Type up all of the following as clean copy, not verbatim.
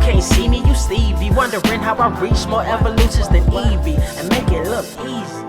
can't see me, you Stevie. Wondering how I reach more evolutions than Eevee and make it look easy.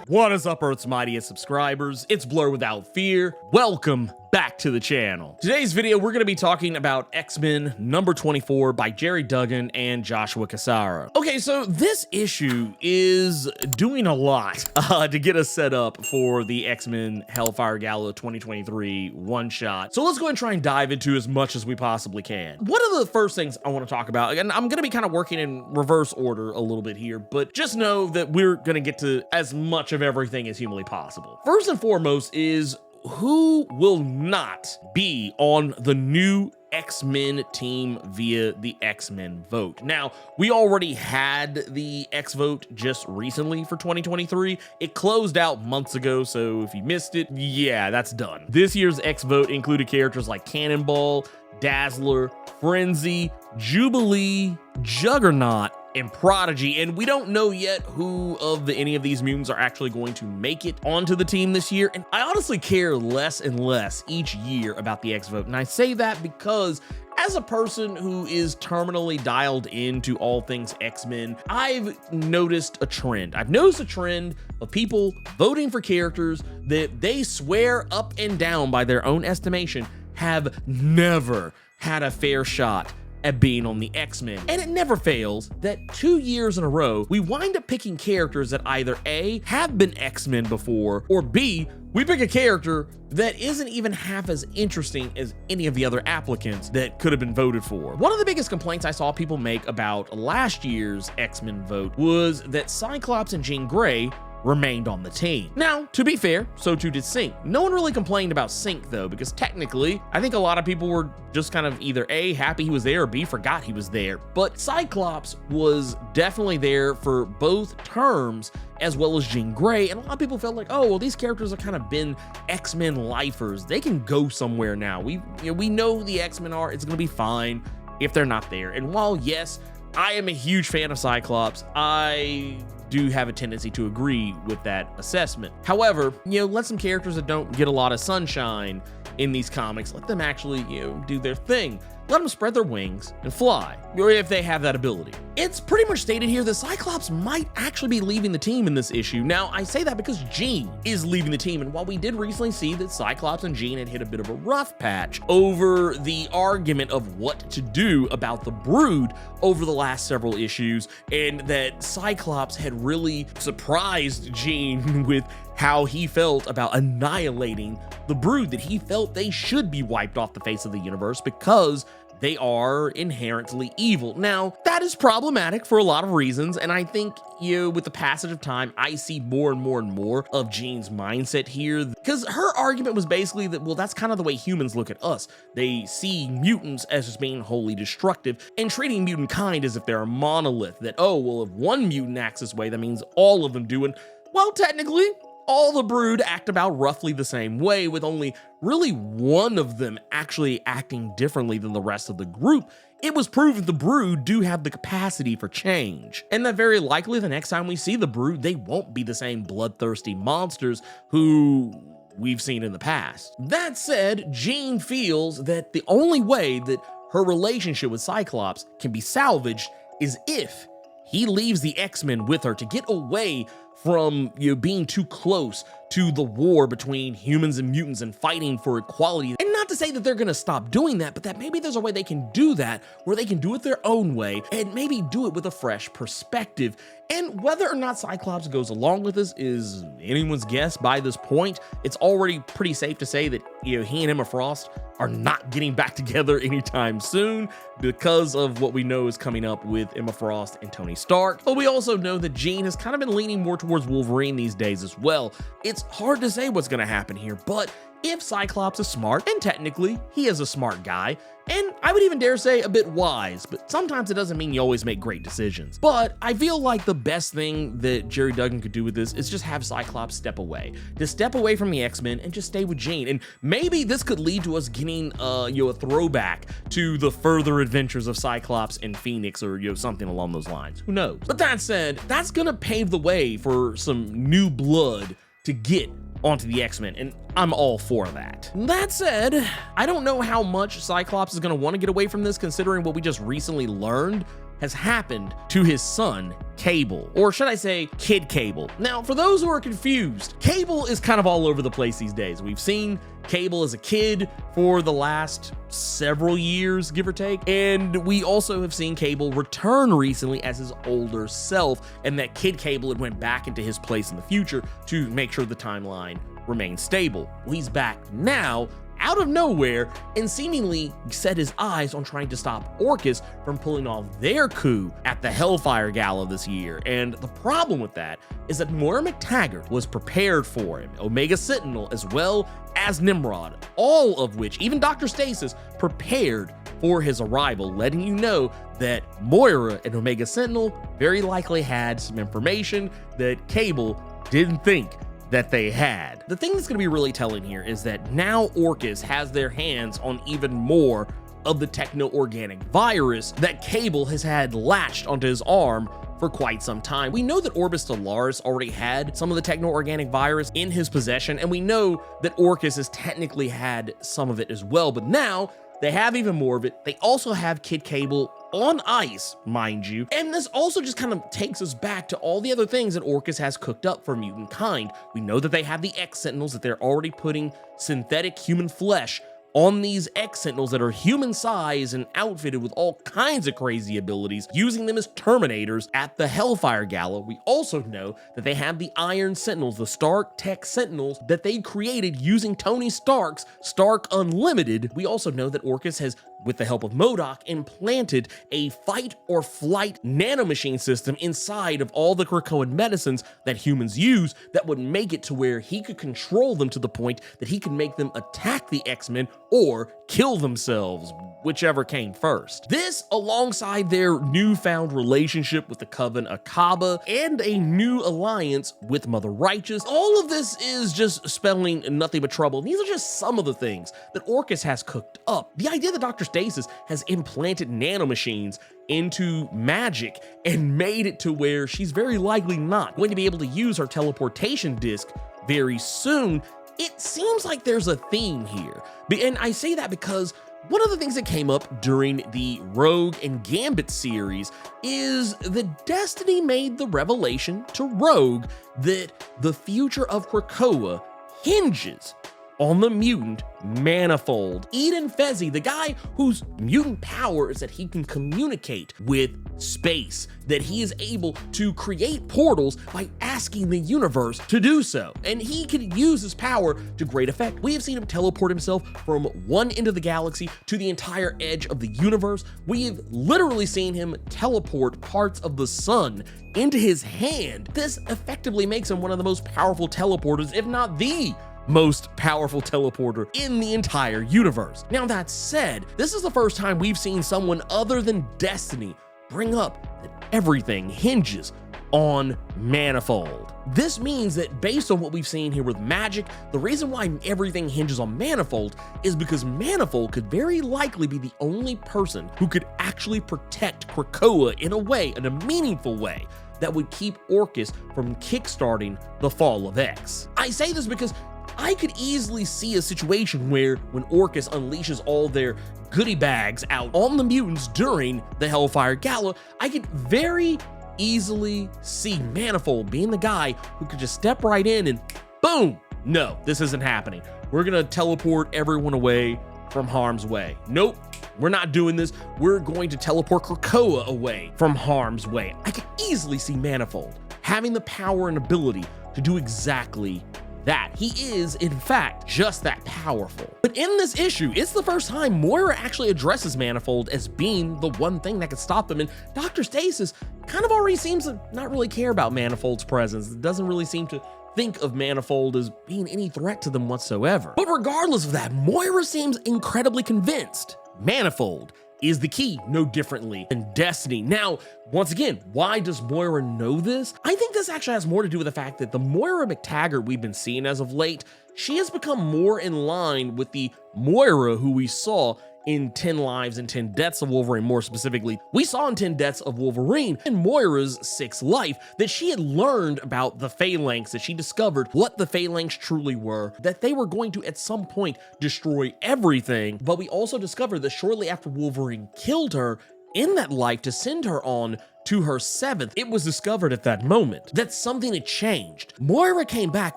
What is up, Earth's mightiest subscribers? It's Blerd without fear. Welcome back to the channel. Today's video, we're going to be talking about X-Men number 24 by Gerry Duggan and Joshua Cassara. Okay, so this issue is doing a lot to get us set up for the X-Men Hellfire Gala 2023 one-shot. So let's go ahead and try and dive into as much as we possibly can. One of the first things I want to talk about, and I'm going to be kind of working in reverse order a little bit here, but just know that we're going to get to as much of everything as humanly possible. First and foremost is who will not be on the new X-Men team via the X-Men vote. Now, we already had the X vote just recently for 2023. It closed out months ago, so if you missed it, yeah, that's done. This year's X vote included characters like Cannonball, Dazzler, Frenzy, Jubilee, Juggernaut, and Prodigy, and we don't know yet who of any of these mutants are actually going to make it onto the team this year. And I honestly care less and less each year about the X vote, and I say that because as a person who is terminally dialed into all things X-Men, I've noticed a trend. I've noticed a trend of people voting for characters that they swear up and down by their own estimation have never had a fair shot at being on the X-Men. And it never fails that 2 years in a row, we wind up picking characters that either A, have been X-Men before, or B, we pick a character that isn't even half as interesting as any of the other applicants that could have been voted for. One of the biggest complaints I saw people make about last year's X-Men vote was that Cyclops and Jean Grey remained on the team. Now, to be fair, so too did Synch. No one really complained about Synch though, because technically, I think a lot of people were just kind of either A, happy he was there, or B, forgot he was there. But Cyclops was definitely there for both terms, as well as Jean Grey, and a lot of people felt like, oh, well, these characters have kind of been X-Men lifers. They can go somewhere now. We know who the X-Men are. It's gonna be fine if they're not there. And while, yes, I am a huge fan of Cyclops, I do have a tendency to agree with that assessment. However, let some characters that don't get a lot of sunshine in these comics, let them actually, do their thing. Let them spread their wings and fly, or if they have that ability. It's pretty much stated here that Cyclops might actually be leaving the team in this issue. Now, I say that because Jean is leaving the team, and while we did recently see that Cyclops and Jean had hit a bit of a rough patch over the argument of what to do about the Brood over the last several issues, and that Cyclops had really surprised Jean with how he felt about annihilating the Brood, that he felt they should be wiped off the face of the universe because they are inherently evil. Now, that is problematic for a lot of reasons, and I think, with the passage of time, I see more and more and more of Jean's mindset here, because her argument was basically that, well, that's kind of the way humans look at us. They see mutants as just being wholly destructive and treating mutant kind as if they're a monolith, that, oh, well, if one mutant acts this way, that means all of them do, and, well, technically, all the Brood act about roughly the same way, with only really one of them actually acting differently than the rest of the group. It was proven the Brood do have the capacity for change, and that very likely the next time we see the Brood, they won't be the same bloodthirsty monsters who we've seen in the past. That said, Jean feels that the only way that her relationship with Cyclops can be salvaged is if he leaves the X-Men with her to get away from being too close to the war between humans and mutants and fighting for equality. And not to say that they're gonna stop doing that, but that maybe there's a way they can do that where they can do it their own way and maybe do it with a fresh perspective. And whether or not Cyclops goes along with this is anyone's guess by this point. It's already pretty safe to say that he and Emma Frost are not getting back together anytime soon because of what we know is coming up with Emma Frost and Tony Stark. But we also know that Jean has kind of been leaning more towards Wolverine these days as well. It's hard to say what's going to happen here, but if Cyclops is smart, and technically he is a smart guy, and I would even dare say a bit wise, but sometimes it doesn't mean you always make great decisions. But I feel like the best thing that Gerry Duggan could do with this is just have Cyclops step away. Just step away from the X-Men and just stay with Jean. And maybe this could lead to us getting a throwback to the further adventures of Cyclops and Phoenix, or something along those lines. Who knows? But that said, that's gonna pave the way for some new blood to get onto the X-Men, and I'm all for that. That said, I don't know how much Cyclops is going to want to get away from this, considering what we just recently learned has happened to his son, Cable, or should I say Kid Cable. Now, for those who are confused, Cable is kind of all over the place these days. We've seen Cable as a kid for the last several years, give or take, and we also have seen Cable return recently as his older self, and that Kid Cable had went back into his place in the future to make sure the timeline remains stable. Well, he's back now, out of nowhere, and seemingly set his eyes on trying to stop Orchis from pulling off their coup at the Hellfire Gala this year. And the problem with that is that Moira McTaggart was prepared for him, Omega Sentinel, as well as Nimrod, all of which, even Dr. Stasis, prepared for his arrival, letting you know that Moira and Omega Sentinel very likely had some information that Cable didn't think that they had. The thing that's going to be really telling here is that now Orchis has their hands on even more of the techno-organic virus that Cable has had latched onto his arm for quite some time. We know that Orbis Stellaris already had some of the techno-organic virus in his possession, and we know that Orchis has technically had some of it as well, but now they have even more of it. They also have Kid Cable on ice, mind you. And this also just kind of takes us back to all the other things that Orchis has cooked up for Mutantkind. We know that they have the X-Sentinels, that they're already putting synthetic human flesh on these X-Sentinels that are human size and outfitted with all kinds of crazy abilities, using them as Terminators at the Hellfire Gala. We also know that they have the Iron Sentinels, the Stark Tech Sentinels that they created using Tony Stark's Stark Unlimited. We also know that Orchis has, with the help of MODOK, implanted a fight or flight nanomachine system inside of all the Krakoan medicines that humans use that would make it to where he could control them to the point that he could make them attack the X-Men or kill themselves, whichever came first. This, alongside their newfound relationship with the Coven Akaba and a new alliance with Mother Righteous, all of this is just spelling nothing but trouble. These are just some of the things that Orchis has cooked up. The idea that Dr. Stasis has implanted nanomachines into magic and made it to where she's very likely not going to be able to use her teleportation disc very soon. It seems like there's a theme here. And I say that because one of the things that came up during the Rogue and Gambit series is that Destiny made the revelation to Rogue that the future of Krakoa hinges on the mutant Manifold. Eden Fezzi, the guy whose mutant power is that he can communicate with space, that he is able to create portals by asking the universe to do so, and he can use his power to great effect. We have seen him teleport himself from one end of the galaxy to the entire edge of the universe. We have literally seen him teleport parts of the sun into his hand. This effectively makes him one of the most powerful teleporters, if not the most powerful teleporter in the entire universe. Now, that said, this is the first time we've seen someone other than Destiny bring up that everything hinges on Manifold. This means that based on what we've seen here with magic, the reason why everything hinges on Manifold is because Manifold could very likely be the only person who could actually protect Krakoa in a way, in a meaningful way, that would keep Orchis from kickstarting the fall of X. I say this because I could easily see a situation where when Orchis unleashes all their goodie bags out on the mutants during the Hellfire Gala, I could very easily see Manifold being the guy who could just step right in and boom, no, this isn't happening. We're gonna teleport everyone away from harm's way. Nope, we're not doing this. We're going to teleport Krakoa away from harm's way. I could easily see Manifold having the power and ability to do exactly that. He is, in fact, just that powerful. But in this issue, it's the first time Moira actually addresses Manifold as being the one thing that could stop him, and Dr. Stasis kind of already seems to not really care about Manifold's presence. It doesn't really seem to think of Manifold as being any threat to them whatsoever. But regardless of that, Moira seems incredibly convinced Manifold is the key, no differently than Destiny. Now, once again, why does Moira know this? I think this actually has more to do with the fact that the Moira McTaggart we've been seeing as of late, she has become more in line with the Moira who we saw in 10 Lives and 10 Deaths of Wolverine more specifically, we saw in 10 Deaths of Wolverine in Moira's 6th life that she had learned about the Phalanx, that she discovered what the Phalanx truly were, that they were going to at some point destroy everything. But we also discovered that shortly after Wolverine killed her in that life to send her on to her 7th, it was discovered at that moment that something had changed. Moira came back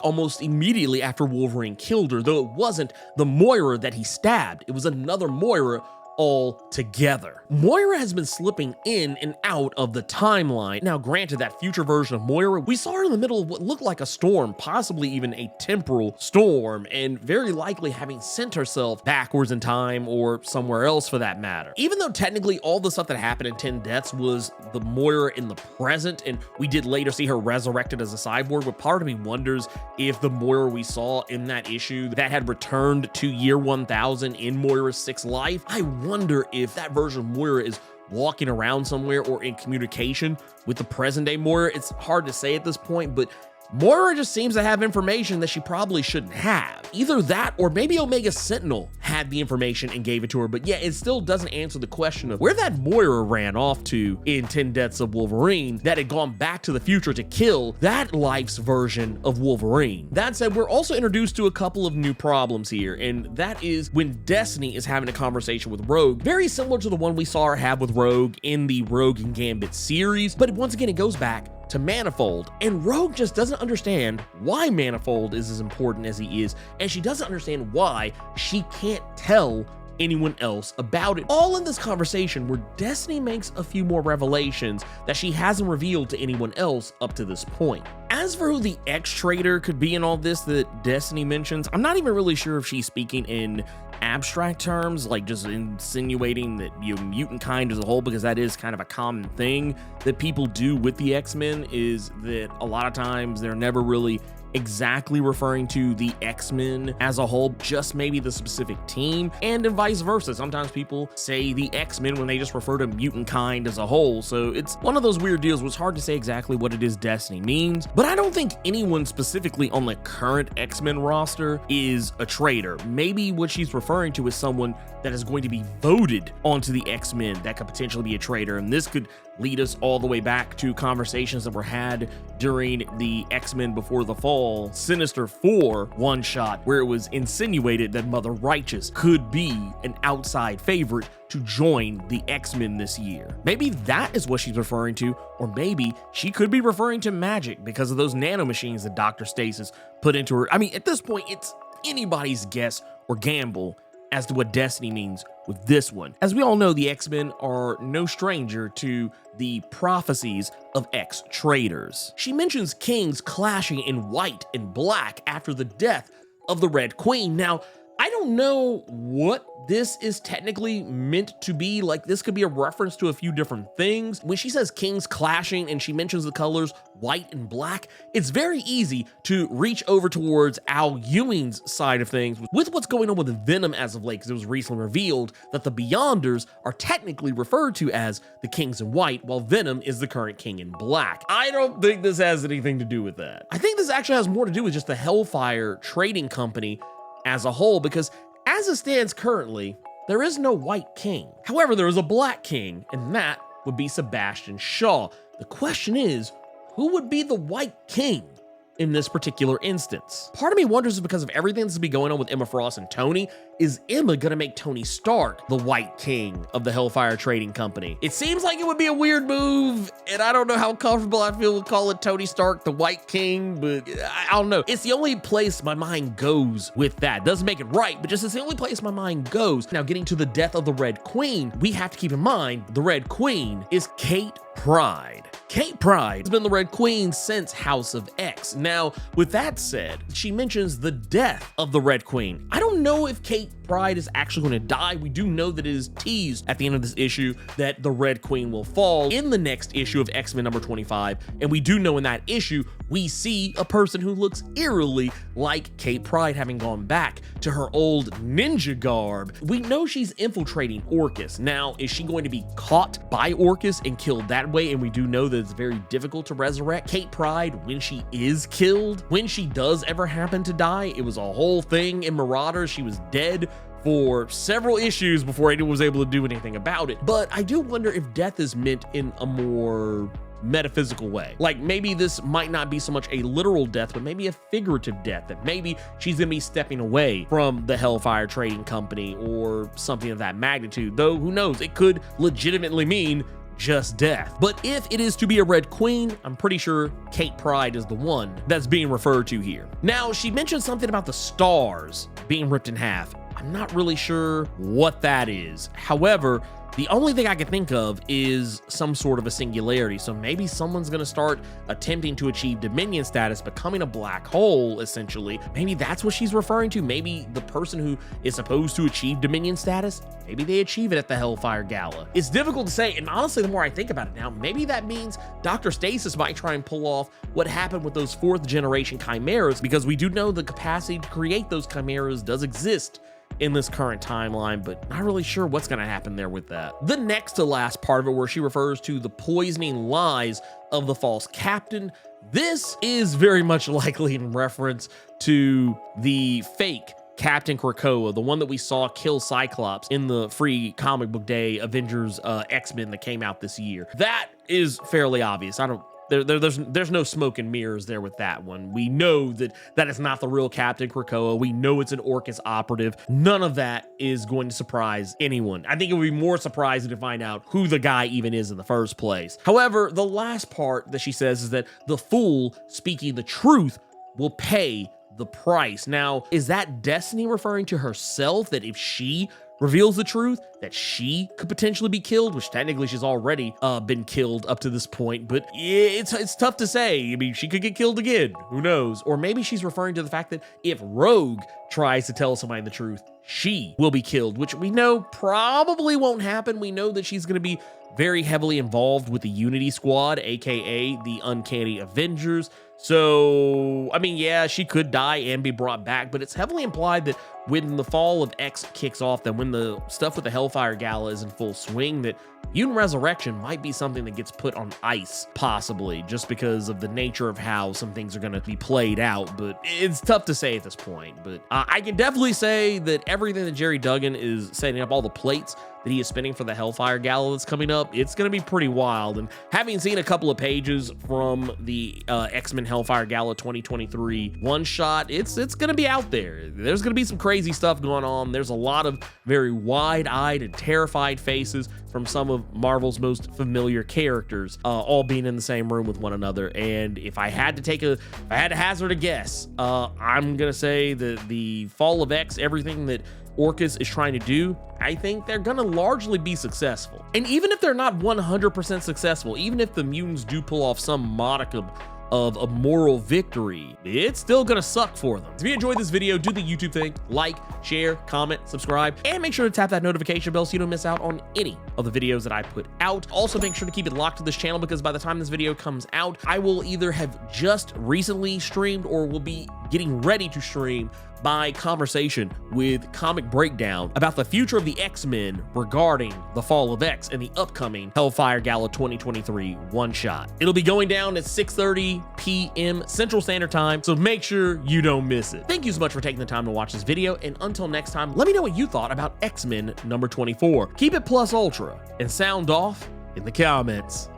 almost immediately after Wolverine killed her, though it wasn't the Moira that he stabbed. It was another Moira altogether. Moira has been slipping in and out of the timeline. Now, granted, that future version of Moira, we saw her in the middle of what looked like a storm, possibly even a temporal storm, and very likely having sent herself backwards in time or somewhere else for that matter. Even though technically all the stuff that happened in 10 Deaths was the Moira in the present, and we did later see her resurrected as a cyborg, but part of me wonders if the Moira we saw in that issue that had returned to year 1000 in Moira's 6th life, I wonder if that version of Moira is walking around somewhere or in communication with the present day Moira. It's hard to say at this point, but Moira just seems to have information that she probably shouldn't have. Either that or maybe Omega Sentinel had the information and gave it to her, but yeah, it still doesn't answer the question of where that Moira ran off to in 10 Deaths of Wolverine that had gone back to the future to kill that life's version of Wolverine. That said, we're also introduced to a couple of new problems here, and that is when Destiny is having a conversation with Rogue, very similar to the one we saw her have with Rogue in the Rogue and Gambit series, but once again, it goes back to Manifold, and Rogue just doesn't understand why Manifold is as important as he is, and she doesn't understand why she can't tell anyone else about it. All in this conversation where Destiny makes a few more revelations that she hasn't revealed to anyone else up to this point. As for who the X-Traitor could be in all this that Destiny mentions, I'm not even really sure if she's speaking in abstract terms, like just insinuating that, you know, mutantkind as a whole, because that is kind of a common thing that people do with the X-Men, is that a lot of times they're never really exactly referring to the X-Men as a whole, just maybe the specific team, and vice versa. Sometimes people say the X-Men when they just refer to mutantkind as a whole, so it's one of those weird deals where it's hard to say exactly what it is Destiny means, but I don't think anyone specifically on the current X-Men roster is a traitor. Maybe what she's referring to is someone that is going to be voted onto the X-Men that could potentially be a traitor, and this could lead us all the way back to conversations that were had during the X-Men Before the Fall Sinister 4 one-shot, where it was insinuated that Mother Righteous could be an outside favorite to join the X-Men this year. Maybe that is what she's referring to, or maybe she could be referring to magic because of those nanomachines that Dr. Stasis put into her. I mean, at this point, it's anybody's guess or gamble as to what Destiny means with this one. As we all know, the X-Men are no stranger to the prophecies of X-Traitors. She mentions kings clashing in white and black after the death of the Red Queen. Now, I don't know what this is technically meant to be. Like, this could be a reference to a few different things. When she says kings clashing and she mentions the colors white and black, it's very easy to reach over towards Al Ewing's side of things with what's going on with Venom as of late, because it was recently revealed that the Beyonders are technically referred to as the kings in white, while Venom is the current king in black. I don't think this has anything to do with that. I think this actually has more to do with just the Hellfire trading company as a whole, because as it stands currently, there is no white king. However, there is a black king, and that would be Sebastian Shaw. The question is, who would be the white king in this particular instance? Part of me wonders, is because of everything that's been going on with Emma Frost and Tony, is Emma gonna make Tony Stark the white king of the Hellfire Trading Company? It seems like it would be a weird move, and I don't know how comfortable I feel with calling Tony Stark the white king, but I don't know. It's the only place my mind goes with that. Doesn't make it right, but just it's the only place my mind goes. Now, getting to the death of the Red Queen, we have to keep in mind the Red Queen is Kate Pryde. Kate Pryde has been the Red Queen since House of X. Now, with that said, she mentions the death of the Red Queen. I don't know if Kate Pryde is actually going to die. We do know that it is teased at the end of this issue that the Red Queen will fall in the next issue of X-Men number 25, and we do know in that issue we see a person who looks eerily like Kate Pryde, having gone back to her old ninja garb. We know she's infiltrating Orchis. Now, is she going to be caught by Orchis and killed that way? And we do know that it's very difficult to resurrect Kate Pryde when she is killed. When she does ever happen to die, it was a whole thing in Marauders. She was dead for several issues before anyone was able to do anything about it. But I do wonder if death is meant in a more metaphysical way. Like maybe this might not be so much a literal death, but maybe a figurative death, that maybe she's gonna be stepping away from the Hellfire Trading Company or something of that magnitude. Though who knows, it could legitimately mean just death. But if it is to be a Red Queen, I'm pretty sure Kate Pryde is the one that's being referred to here. Now, she mentioned something about the stars being ripped in half. I'm not really sure what that is. However, the only thing I can think of is some sort of a singularity. So maybe someone's going to start attempting to achieve Dominion status, becoming a black hole, essentially. Maybe that's what she's referring to. Maybe the person who is supposed to achieve Dominion status, maybe they achieve it at the Hellfire Gala. It's difficult to say, and honestly, the more I think about it now, maybe that means Dr. Stasis might try and pull off what happened with those 4th generation chimeras, because we do know the capacity to create those chimeras does exist in this current timeline, but not really sure what's going to happen there with that. The next to last part of it, where she refers to the poisoning lies of the false captain, this is very much likely in reference to the fake Captain Krakoa, the one that we saw kill Cyclops in the free comic book day Avengers X-Men that came out this year. That is fairly obvious. There's no smoke and mirrors there with that one. We know that that is not the real Captain Krakoa. We know it's an Orchis operative. None of that is going to surprise anyone. I think it would be more surprising to find out who the guy even is in the first place. However, the last part that she says is that the fool speaking the truth will pay the price. Now, is that Destiny referring to herself, that if she reveals the truth, that she could potentially be killed, which technically she's already been killed up to this point, but it's tough to say. I mean, she could get killed again, who knows? Or maybe she's referring to the fact that if Rogue tries to tell somebody the truth, she will be killed, which we know probably won't happen. We know that she's going to be very heavily involved with the Unity Squad, aka the Uncanny Avengers. So, I mean, yeah, she could die and be brought back, but it's heavily implied that when the fall of X kicks off, that when the stuff with the Hellfire Gala is in full swing, that Mutant Resurrection might be something that gets put on ice, possibly, just because of the nature of how some things are going to be played out. But it's tough to say at this point. But I can definitely say that everything that Jerry Duggan is setting up, all the plates that he is spinning for the Hellfire Gala that's coming up, it's going to be pretty wild. And having seen a couple of pages from the X-Men Hellfire Gala 2023 one-shot, it's going to be out there. There's going to be some crazy stuff going on. There's a lot of very wide-eyed and terrified faces from some of Marvel's most familiar characters, all being in the same room with one another. And if I had to hazard a guess, I'm going to say that the fall of X, everything that Orchis is trying to do, I think they're gonna largely be successful. And even if they're not 100% successful, even if the mutants do pull off some modicum of a moral victory, it's still gonna suck for them. If you enjoyed this video, do the YouTube thing, like, share, comment, subscribe, and make sure to tap that notification bell so you don't miss out on any of the videos that I put out. Also, make sure to keep it locked to this channel, because by the time this video comes out, I will either have just recently streamed or will be getting ready to stream my conversation with Comic Breakdown about the future of the X-Men regarding the fall of X and the upcoming Hellfire Gala 2023 one-shot. It'll be going down at 6:30 p.m. Central Standard Time, so make sure you don't miss it. Thank you so much for taking the time to watch this video, and until next time, let me know what you thought about X-Men number 24. Keep it plus ultra, and sound off in the comments.